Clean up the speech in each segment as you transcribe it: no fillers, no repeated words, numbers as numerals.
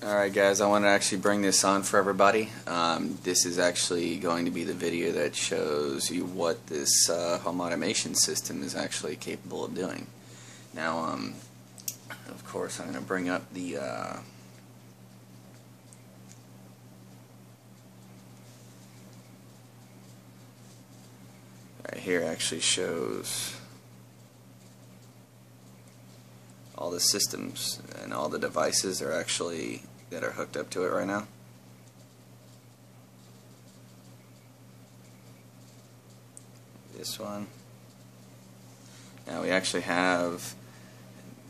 Alright guys, I want to actually bring this on for everybody. This is actually going to be the video that shows you what this home automation system is actually capable of doing. Now, of course, I'm going to bring up the right here actually shows all the systems and all the devices are actually that are hooked up to it right now. This one. Now we actually have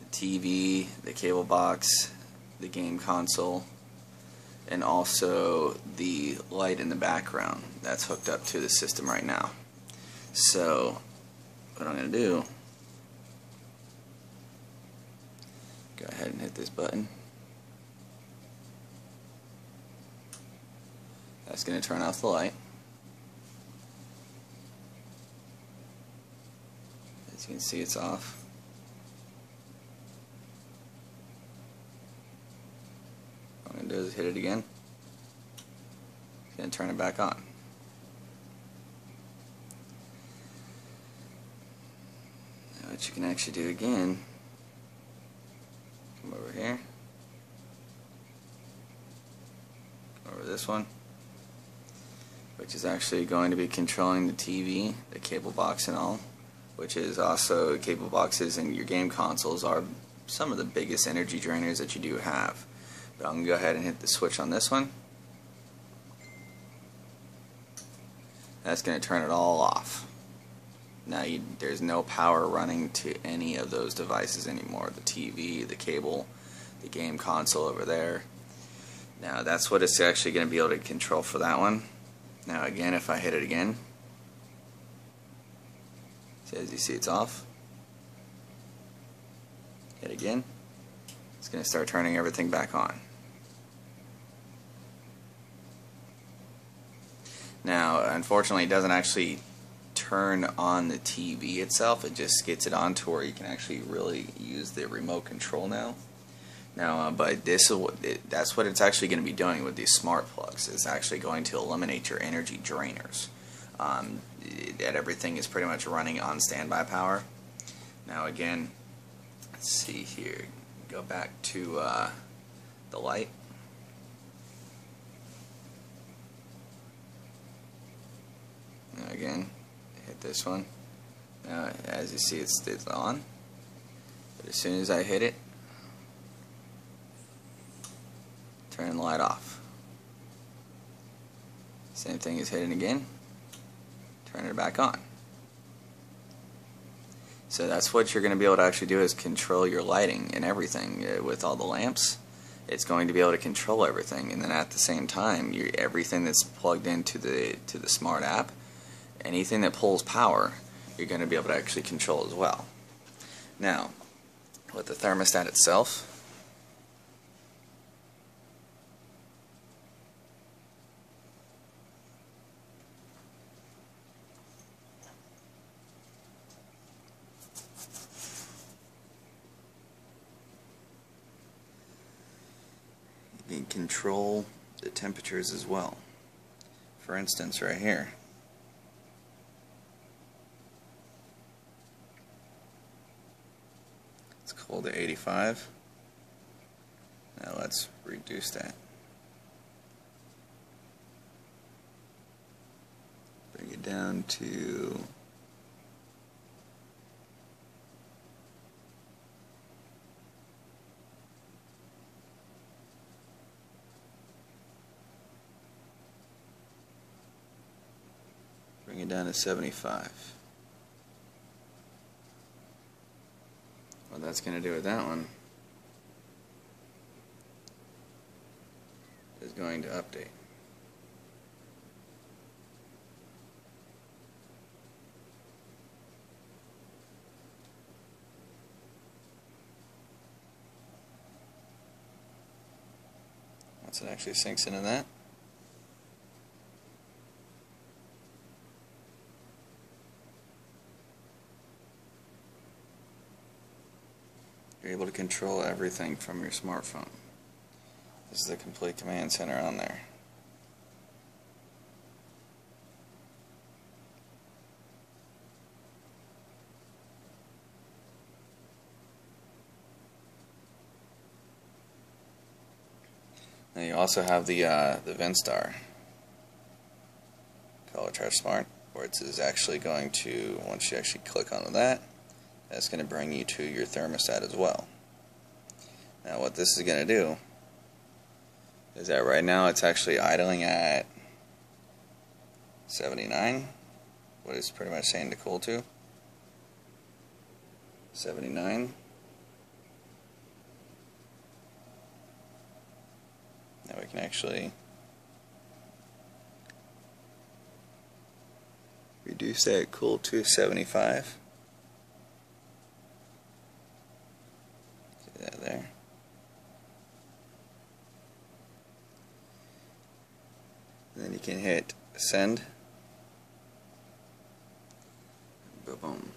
the TV, the cable box, the game console, and also the light in the background that's hooked up to the system right now. So what I'm going to do, go ahead and hit this button. That's going to turn off the light. As you can see, it's off. What I'm going to do is hit it again. It's going to turn it back on. Now what you can actually do again, come over here, come over this one, which is actually going to be controlling the TV, the cable box and all, which is also cable boxes and your game consoles are some of the biggest energy drainers that you do have. But I'm going to go ahead and hit the switch on this one. That's going to turn it all off. Now there's no power running to any of those devices anymore. The TV, the cable, the game console over there. Now that's what it's actually going to be able to control for that one. Now again, if I hit it again, so as you see, it's off. Hit again, it's going to start turning everything back on. Now unfortunately it doesn't actually turn on the TV itself, it just gets it on to where you can actually really use the remote control now. But that's what it's actually going to be doing with these smart plugs. It's actually going to eliminate your energy drainers. That everything is pretty much running on standby power. Now again, let's see here. Go back to the light. Now again, hit this one. Now as you see, it's on. But as soon as I hit it, turn the light off. Same thing as hitting again, turn it back on. So that's what you're going to be able to actually do, is control your lighting and everything with all the lamps. It's going to be able to control everything, and then at the same time, everything that's plugged into the smart app, anything that pulls power, you're going to be able to actually control as well. Now, with the thermostat itself, you can control the temperatures as well. For instance, right here, it's cold at 85. Now let's reduce that. Bring it down to bring it down to 75. What that's going to do with that one is going to update. Once it actually sinks into that, You're able to control everything from your smartphone. This is the complete command center on there. Now you also have the VinStar Color Charge Smart, where it is actually going to, once you actually click on that, that's going to bring you to your thermostat as well. Now what this is going to do is that right now it's actually idling at 79, what it's pretty much saying to cool to. 79. Now we can actually reduce that cool to 75. See that there? And then you can hit send. Boom.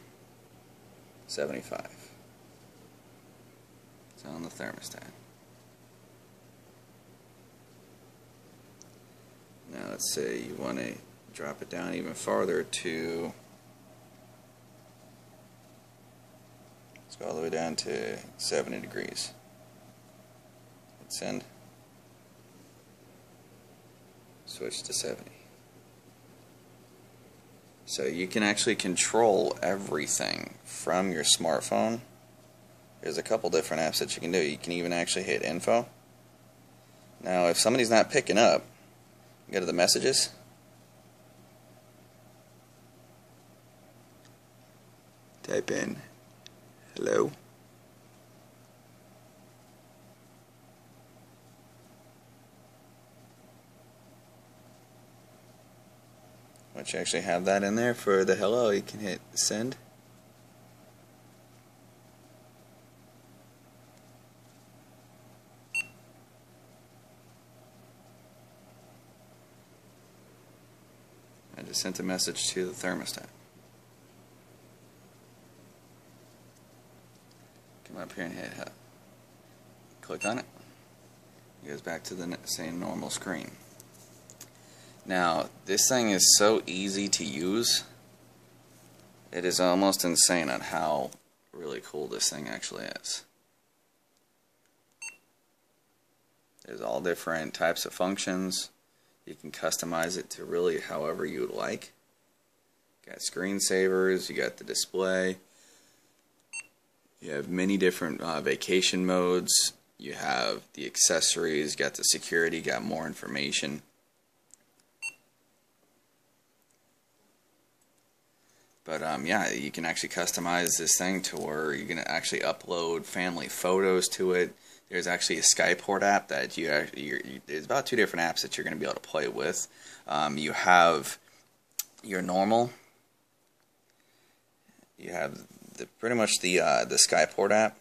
75. It's on the thermostat. Now let's say you want to drop it down even farther to, let's go all the way down to 70 degrees. Hit send. Switch to 70. So you can actually control everything from your smartphone. There's a couple different apps that you can do. You can even actually hit info. Now if somebody's not picking up, go to the messages. Type in hello. Once you actually have that in there for the hello, you can hit send. I just sent a message to the thermostat. Come up here and hit click on it. It goes back to the same normal screen. Now, this thing is so easy to use. It is almost insane on how really cool this thing actually is. There's all different types of functions. You can customize it to really however you would like. You got screensavers, you got the display. You have many different vacation modes. You have the accessories, you got the security, you got more information. But yeah, you can actually customize this thing to where you're going to actually upload family photos to it. There's actually a Skyport app that there's about 2 different apps that you're going to be able to play with. You have your normal. You have pretty much the Skyport app,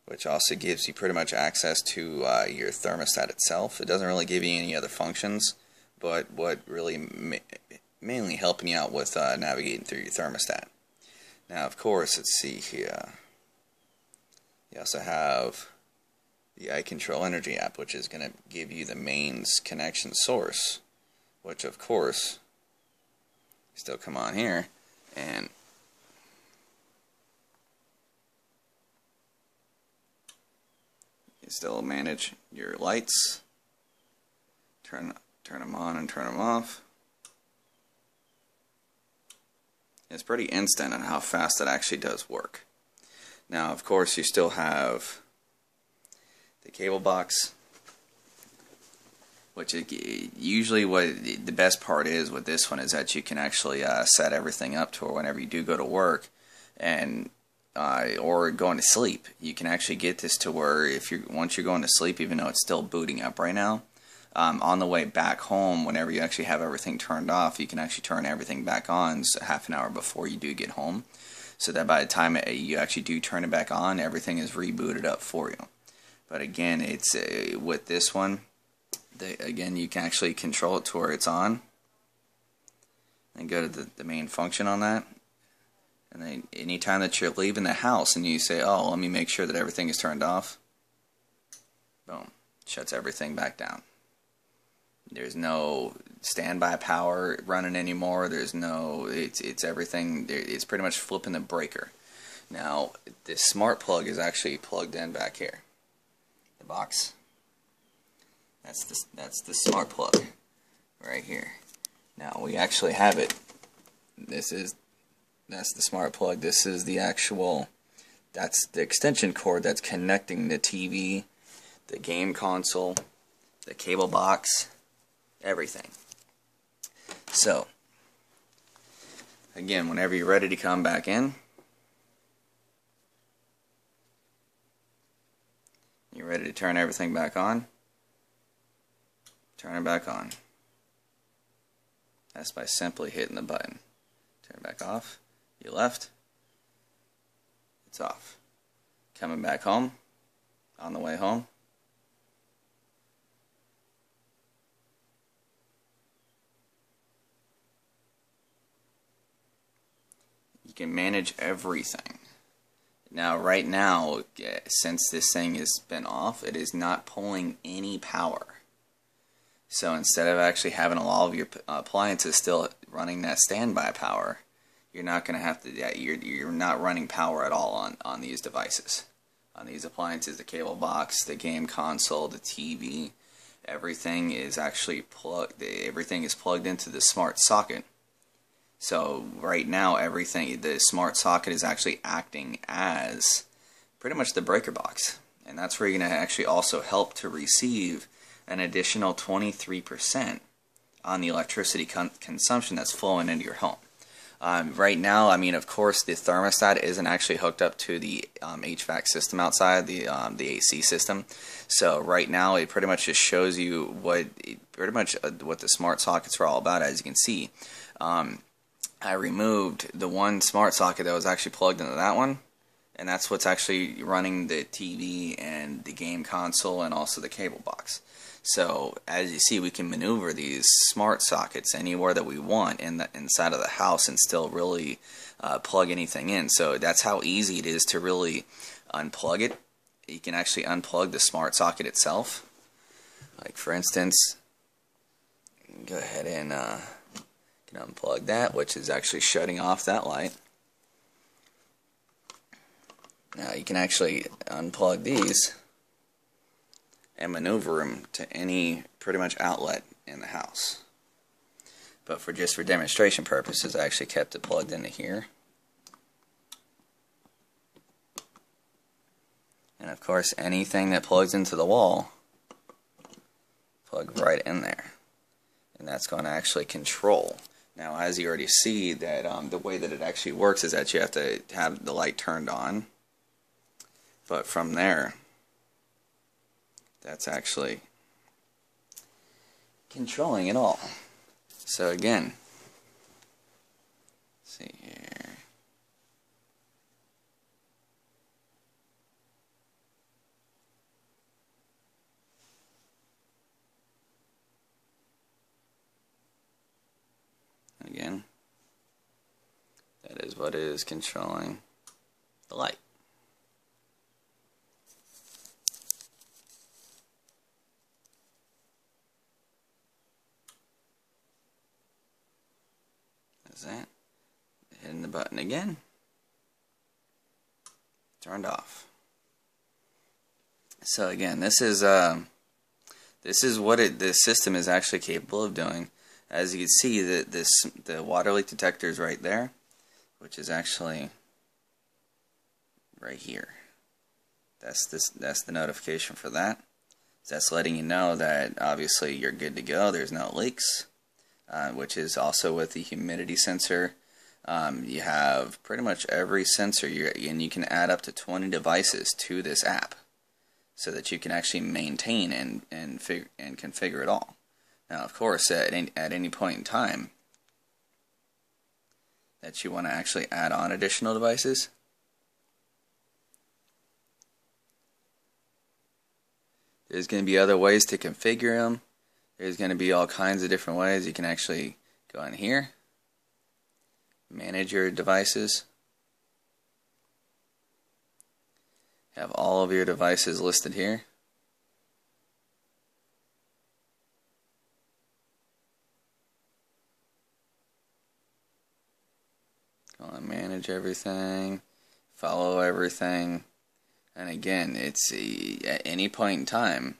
which also gives you pretty much access to your thermostat itself. It doesn't really give you any other functions, but what really mainly helping you out with navigating through your thermostat. Now, of course, let's see here. You also have the Icontrol Energy app, which is going to give you the mains connection source, which, of course, you still come on here and you still manage your lights, turn them on and turn them off. It's pretty instant on how fast it actually does work. Now, of course, you still have the cable box, which usually what the best part is with this one is that you can actually set everything up to where whenever you do go to work and or going to sleep, you can actually get this to where once you're going to sleep, even though it's still booting up right now, on the way back home, whenever you actually have everything turned off, you can actually turn everything back on half an hour before you do get home, so that by the time you actually do turn it back on, everything is rebooted up for you. But again, it's with this one, again, you can actually control it to where it's on, and go to the main function on that. And then anytime that you're leaving the house and you say, oh, let me make sure that everything is turned off, boom, Shuts everything back down. There's no standby power running anymore. There's no, it's everything, it's pretty much flipping the breaker. Now, this smart plug is actually plugged in back here. The box. That's the smart plug right here. Now, we actually have it. That's the smart plug. This is the actual, that's the extension cord that's connecting the TV, the game console, the cable box, everything. So, again, whenever you're ready to come back in, you're ready to turn everything back on, turn it back on. That's by simply hitting the button. Turn it back off. You left. It's off. Coming back home. On the way home. You can manage everything. Now, right now, since this thing has been off, it is not pulling any power. So instead of actually having all of your appliances still running that standby power, you're not going to have to. You're not running power at all on these devices, on these appliances. The cable box, the game console, the TV, everything is actually plugged. Everything is plugged into the smart socket. So right now, the smart socket is actually acting as pretty much the breaker box, and that's where you're going to actually also help to receive an additional 23% on the electricity consumption that's flowing into your home. Right now, I mean, of course, the thermostat isn't actually hooked up to the HVAC system outside, the AC system. So right now, it pretty much just shows you what the smart sockets are all about. As you can see, I removed the one smart socket that was actually plugged into that one, and that's what's actually running the TV and the game console and also the cable box. So as you see, we can maneuver these smart sockets anywhere that we want inside of the house and still really plug anything in. So that's how easy it is to really unplug it. You can actually unplug the smart socket itself. Like for instance, go ahead and can unplug that, which is actually shutting off that light. Now you can actually unplug these and maneuver them to any pretty much outlet in the house. But for demonstration purposes, I actually kept it plugged into here. And of course, anything that plugs into the wall, plug right in there. And that's going to actually control. Now, as you already see, that the way that it actually works is that you have to have the light turned on. But from there, that's actually controlling it all. So again, let's see here. Again, that is what is controlling the light. That, hitting the button again, turned off. So again, this is what the system is actually capable of doing. As you can see, the water leak detector is right there, which is actually right here. That's the notification for that. That's letting you know that obviously you're good to go. There's no leaks. Which is also with the humidity sensor. You have pretty much every sensor, and you can add up to 20 devices to this app, so that you can actually maintain and configure it all. Now, of course, at any point in time that you want to actually add on additional devices, there's going to be other ways to configure them. There's going to be all kinds of different ways. You can actually go in here, manage your devices, have all of your devices listed here. manage everything, follow everything, and again, it's at any point in time,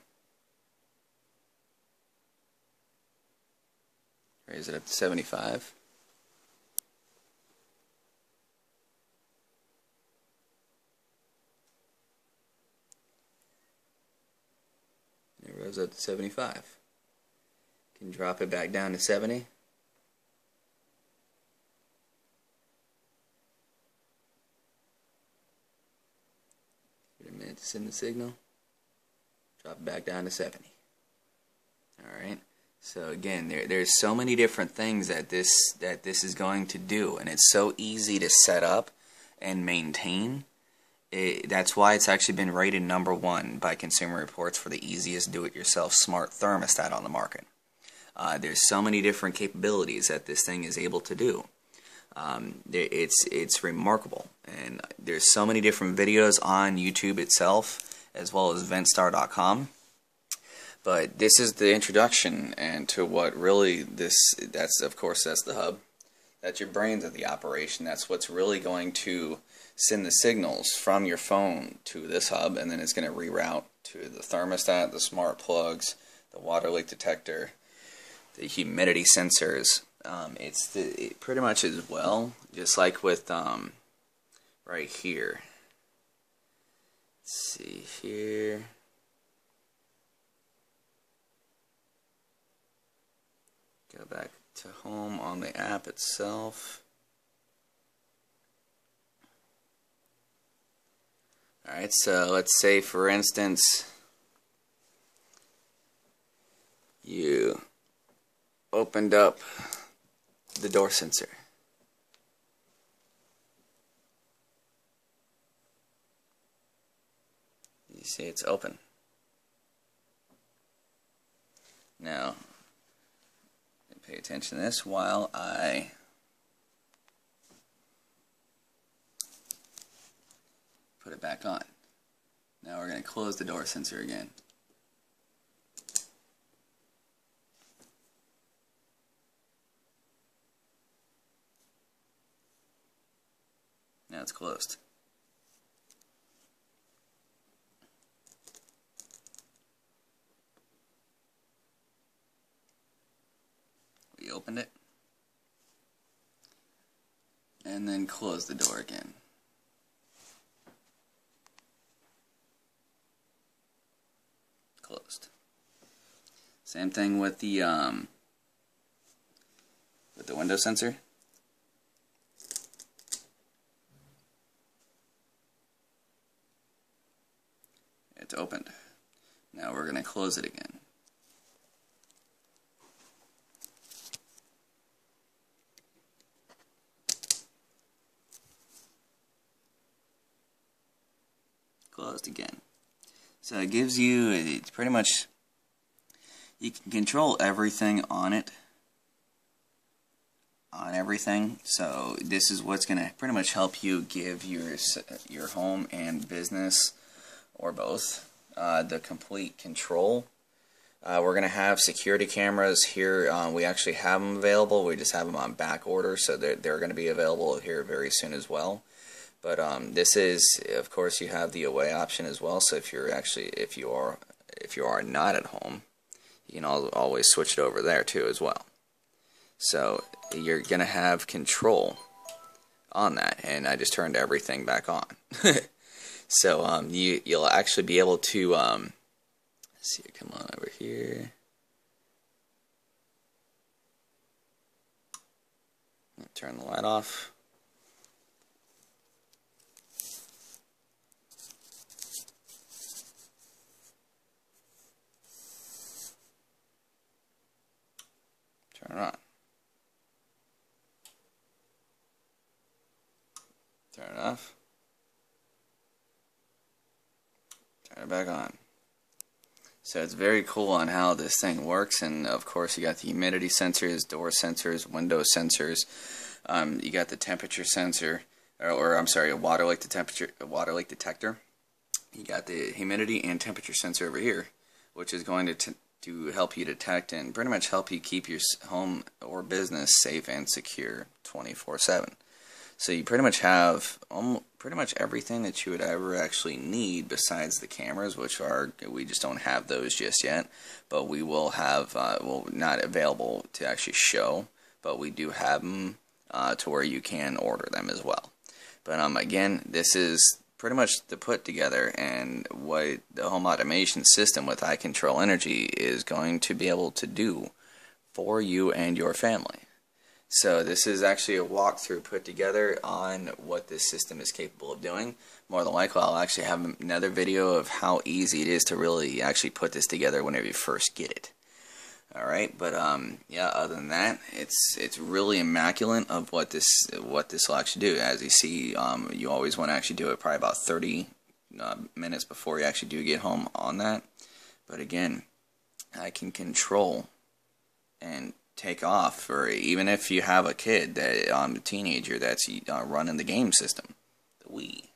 raise it up to 75. It rose up to 75. Can drop it back down to 70. Give it a minute to send the signal. Drop it back down to 70. Alright. So again, there's so many different things that this is going to do, and it's so easy to set up and maintain. That's why it's actually been rated #1 by Consumer Reports for the easiest do-it-yourself smart thermostat on the market. There's so many different capabilities that this thing is able to do. It's remarkable, and there's so many different videos on YouTube itself, as well as ventstar.com. But this is the introduction and to what really that's the hub. That's your brains of the operation. That's what's really going to send the signals from your phone to this hub, and then it's going to reroute to the thermostat, the smart plugs, the water leak detector, the humidity sensors. It pretty much as well, just like with right here. Let's see here. Go back to home on the app itself. Alright, so let's say for instance you opened up the door sensor. You see it's open. Now, pay attention to this while I put it back on. Now we're going to close the door sensor again. Now it's closed. We opened it and then close the door again. Closed. Same thing with the window sensor. It's opened. Now we're going to close it again. Closed again. So it gives you, it's pretty much, you can control everything on it, on everything. So this is what's going to pretty much help you give your home and business, or both, the complete control. We're going to have security cameras here. We actually have them available. We just have them on back order, so they're going to be available here very soon as well. But this is, of course, you have the away option as well. So if you are not at home, you can always switch it over there too as well. So you're gonna have control on that, and I just turned everything back on. So you'll actually be able to let's see. Come on over here. Turn the light off. Turn it on. Turn it off. Turn it back on. So it's very cool on how this thing works, and of course you got the humidity sensors, door sensors, window sensors. You got the temperature sensor, or I'm sorry, a water leak detector. You got the humidity and temperature sensor over here, which is going to help you detect and pretty much help you keep your home or business safe and secure 24/7. So you pretty much have pretty much everything that you would ever actually need besides the cameras, which we just don't have those just yet, but we will have, well, not available to actually show, but we do have them to where you can order them as well. But again, this is pretty much the put together, and what the home automation system with Icontrol Energy is going to be able to do for you and your family. So this is actually a walkthrough put together on what this system is capable of doing. More than likely, I'll actually have another video of how easy it is to really actually put this together whenever you first get it. Alright, but yeah, other than that, it's really immaculate of what this will actually do. As you see, you always want to actually do it probably about 30 minutes before you actually do get home on that. But again, I can control and take off, or even if you have a kid, that a teenager that's running the game system, the Wii,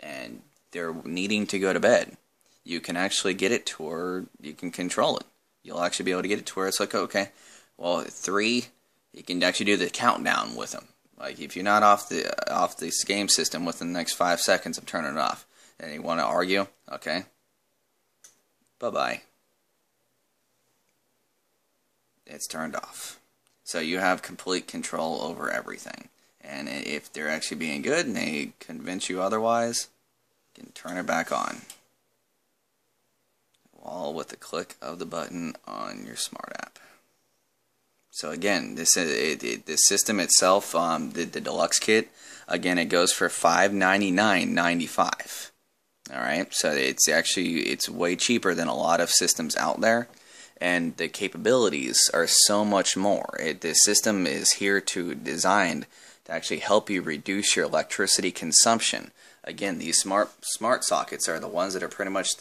and they're needing to go to bed, you can actually get it to where you can control it. You'll actually be able to get it to where it's like, okay, well, 3, you can actually do the countdown with them. Like, if you're not off this game system within the next 5 seconds of turning it off, and you want to argue, okay, bye-bye. It's turned off. So you have complete control over everything. And if they're actually being good and they convince you otherwise, you can turn it back on. All with the click of the button on your smart app. So again, this the system itself, the deluxe kit, again, it goes for $599.95. All right, so it's way cheaper than a lot of systems out there, and the capabilities are so much more. The system is designed to actually help you reduce your electricity consumption. Again, these smart sockets are the ones that are pretty much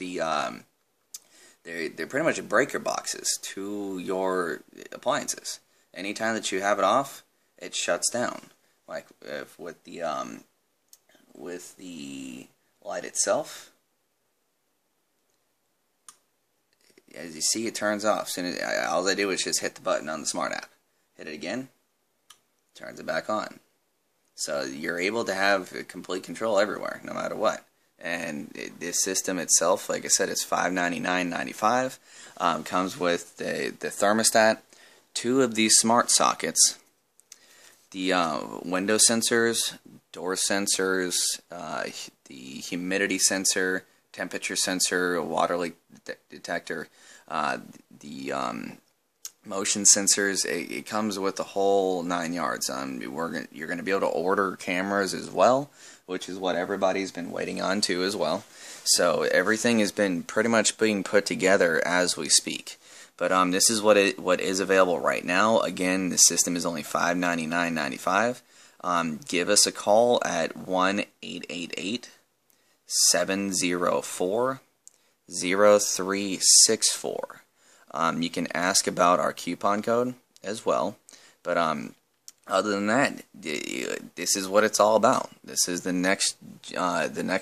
they're pretty much breaker boxes to your appliances. Anytime that you have it off, it shuts down. Like with the light itself, as you see, it turns off. All I do is just hit the button on the smart app. Hit it again, turns it back on. So you're able to have complete control everywhere, no matter what. And this system itself, like I said, it's $599.95. Comes with the thermostat, 2 of these smart sockets, the window sensors, door sensors, the humidity sensor, temperature sensor, water leak detector, the motion sensors. It comes with the whole 9 yards. You're going to be able to order cameras as well, which is what everybody's been waiting on to as well. So everything has been pretty much being put together as we speak. But this is what is available right now. Again, the system is only $599.95. Give us a call at 1-888-704-0364. You can ask about our coupon code as well. But other than that, this is what it's all about. This is the next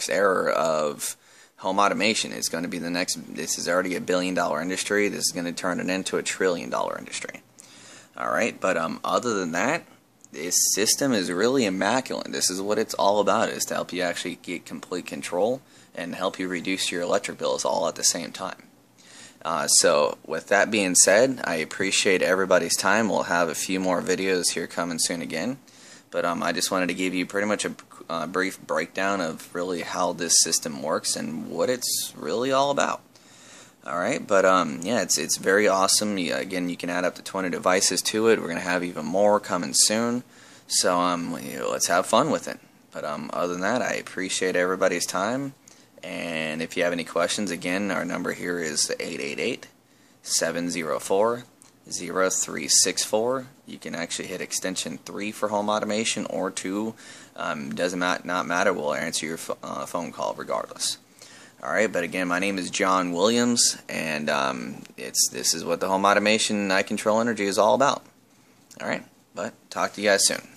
era of home automation. It's going to be the next. This is already a $1 billion industry. This is going to turn it into a $1 trillion industry. All right, but other than that, this system is really immaculate. This is what it's all about, is to help you actually get complete control and help you reduce your electric bills all at the same time. So with that being said, I appreciate everybody's time. We'll have a few more videos here coming soon again. But I just wanted to give you pretty much a brief breakdown of really how this system works and what it's really all about. Alright, but yeah, it's very awesome. Again, you can add up to 20 devices to it. We're going to have even more coming soon. So let's have fun with it. But other than that, I appreciate everybody's time. And if you have any questions, again, our number here is 888-704-0364. You can actually hit extension 3 for home automation, or 2. Doesn't not matter. We'll answer your phone call regardless. Alright, but again, my name is John Williams, and this is what the home automation Icontrol Energy is all about. Alright, but talk to you guys soon.